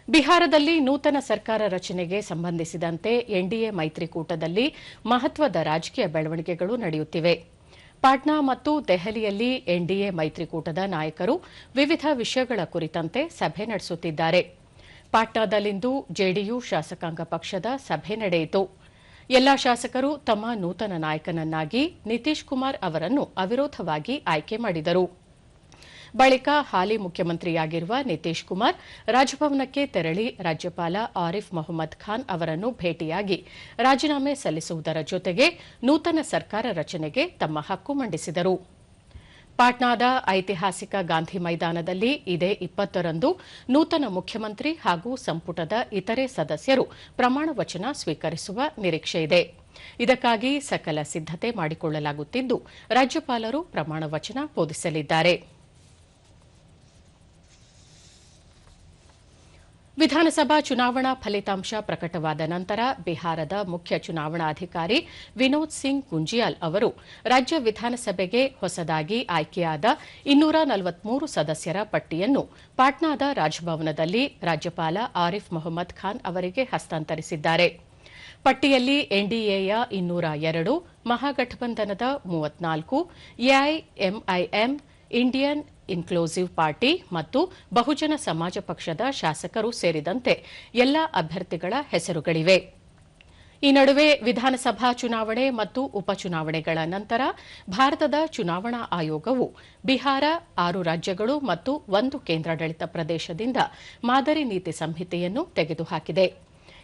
ಬಿಹಾರದಲ್ಲಿ ನೂತನ ಸರ್ಕಾರ ರಚನೆಗೆ ಸಂಬಂಧಿಸಿದಂತೆ ಎನ್ಡಿಎ ಮೈತ್ರಿಕೂಟದಲ್ಲಿ ಮಹತ್ವದ ರಾಜಕೀಯ ಬೆಳವಣಿಗೆಗಳು ನಡೆಯುತ್ತಿವೆ. ಪಾಟ್ನಾ ಮತ್ತು ದೆಹಲಿಯಲ್ಲಿ ಎನ್ಡಿಎ ಮೈತ್ರಿಕೂಟದ ನಾಯಕರು ವಿವಿಧ ವಿಷಯಗಳ ಕುರಿತಂತೆ ಸಭೆ ನಡೆಸುತ್ತಿದ್ದಾರೆ. ಪಾಟ್ನಾದಲ್ಲಿಂದು ಜೆಡಿಯು ಶಾಸಕಾಂಗ ಪಕ್ಷದ ಸಭೆ ನಡೆಯಿತು. ಎಲ್ಲಾ ಶಾಸಕರು ತಮ್ಮ ನೂತನ ನಾಯಕನನ್ನಾಗಿ ನಿತೀಶ್ ಕುಮಾರ್ ಅವರನ್ನು ಅವಿರೋಧವಾಗಿ ಆಯ್ಕೆ ಮಾಡಿದರು. ಬಳಿಕ ಹಾಲಿ ಮುಖ್ಯಮಂತ್ರಿಯಾಗಿರುವ ನಿತೀಶ್ ಕುಮಾರ್ ರಾಜಭವನಕ್ಕೆ ತೆರಳಿ ರಾಜ್ಯಪಾಲ ಆರಿಫ್ ಮೊಹಮ್ಮದ್ ಖಾನ್ ಅವರನ್ನು ಭೇಟಿಯಾಗಿ ರಾಜೀನಾಮೆ ಸಲ್ಲಿಸುವುದರ ಜೊತೆಗೆ ನೂತನ ಸರ್ಕಾರ ರಚನೆಗೆ ತಮ್ಮ ಹಕ್ಕು ಮಂಡಿಸಿದರು. ಪಾಟ್ನಾದ ಐತಿಹಾಸಿಕ ಗಾಂಧಿ ಮೈದಾನದಲ್ಲಿ ಇದೇ 20ರಂದು ನೂತನ ಮುಖ್ಯಮಂತ್ರಿ ಹಾಗೂ ಸಂಪುಟದ ಇತರೆ ಸದಸ್ಯರು ಪ್ರಮಾಣ ವಚನ ಸ್ವೀಕರಿಸುವ ನಿರೀಕ್ಷೆಯಿದೆ. ಇದಕ್ಕಾಗಿ ಸಕಲ ಸಿದ್ದತೆ ಮಾಡಿಕೊಳ್ಳಲಾಗುತ್ತಿದ್ದು, ರಾಜ್ಯಪಾಲರು ಪ್ರಮಾಣ ವಚನ ಬೋಧಿಸಲಿದ್ದಾರೆ. ವಿಧಾನಸಭಾ ಚುನಾವಣಾ ಫಲಿತಾಂಶ ಪ್ರಕಟವಾದ ನಂತರ ಬಿಹಾರದ ಮುಖ್ಯ ಚುನಾವಣಾಧಿಕಾರಿ ವಿನೋದ್ ಸಿಂಗ್ ಗುಂಜಿಯಾಲ್ ಅವರು ರಾಜ್ಯ ವಿಧಾನಸಭೆಗೆ ಹೊಸದಾಗಿ ಆಯ್ಕೆಯಾದ 243 ಸದಸ್ಯರ ಪಟ್ಟಿಯನ್ನು ಪಾಟ್ನಾದ ರಾಜಭವನದಲ್ಲಿ ರಾಜ್ಯಪಾಲ ಆರಿಫ್ ಮೊಹಮ್ಮದ್ ಖಾನ್ ಅವರಿಗೆ ಹಸ್ತಾಂತರಿಸಿದ್ದಾರೆ. ಪಟ್ಟಿಯಲ್ಲಿ ಎನ್ಡಿಎಯ 202, ಮಹಾಗಠಬಂಧನದ 34, ಎಐಎಂಐಎಂ, ಇಂಡಿಯನ್ ಇನ್ಕ್ಲೂಸಿವ್ ಪಾರ್ಟಿ ಮತ್ತು ಬಹುಜನ ಸಮಾಜ ಪಕ್ಷದ ಶಾಸಕರು ಸೇರಿದಂತೆ ಎಲ್ಲ ಅಭ್ಯರ್ಥಿಗಳ ಹೆಸರುಗಳಿವೆ. ಈ ನಡುವೆ ವಿಧಾನಸಭಾ ಚುನಾವಣೆ ಮತ್ತು ಉಪಚುನಾವಣೆಗಳ ನಂತರ ಭಾರತದ ಚುನಾವಣಾ ಆಯೋಗವು ಬಿಹಾರ, 6 ರಾಜ್ಯಗಳು ಮತ್ತು 1 ಕೇಂದ್ರಾಡಳಿತ ಪ್ರದೇಶದಿಂದ ಮಾದರಿ ನೀತಿ ಸಂಹಿತೆಯನ್ನು ತೆಗೆದುಹಾಕಿದೆ.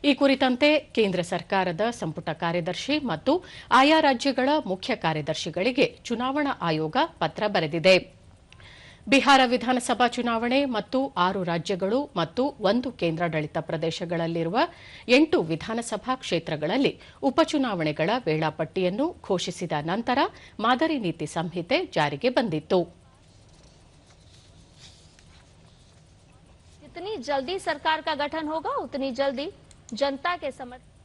ಈ ಕುರಿತಂತೆ ಕೇಂದ್ರ ಸರ್ಕಾರದ ಸಂಪುಟ ಕಾರ್ಯದರ್ಶಿ ಮತ್ತು ಆಯಾ ರಾಜ್ಯಗಳ ಮುಖ್ಯ ಕಾರ್ಯದರ್ಶಿಗಳಿಗೆ ಚುನಾವಣಾ ಆಯೋಗ ಪತ್ರ ಬರೆದಿದೆ. ಬಿಹಾರ ವಿಧಾನಸಭಾ ಚುನಾವಣೆ ಮತ್ತು 6 ರಾಜ್ಯಗಳು ಮತ್ತು 1 ಕೇಂದ್ರಾಡಳಿತ ಪ್ರದೇಶಗಳಲ್ಲಿರುವ 8 ವಿಧಾನಸಭಾ ಕ್ಷೇತ್ರಗಳಲ್ಲಿ ಉಪಚುನಾವಣೆಗಳ ವೇಳಾಪಟ್ಟಿಯನ್ನು ಘೋಷಿಸಿದ ನಂತರ ಮಾದರಿ ನೀತಿ ಸಂಹಿತೆ ಜಾರಿಗೆ ಬಂದಿತ್ತು. जितनी जल्दी सरकार का गठन होगा उतनी जल्दी जनता के समर्थन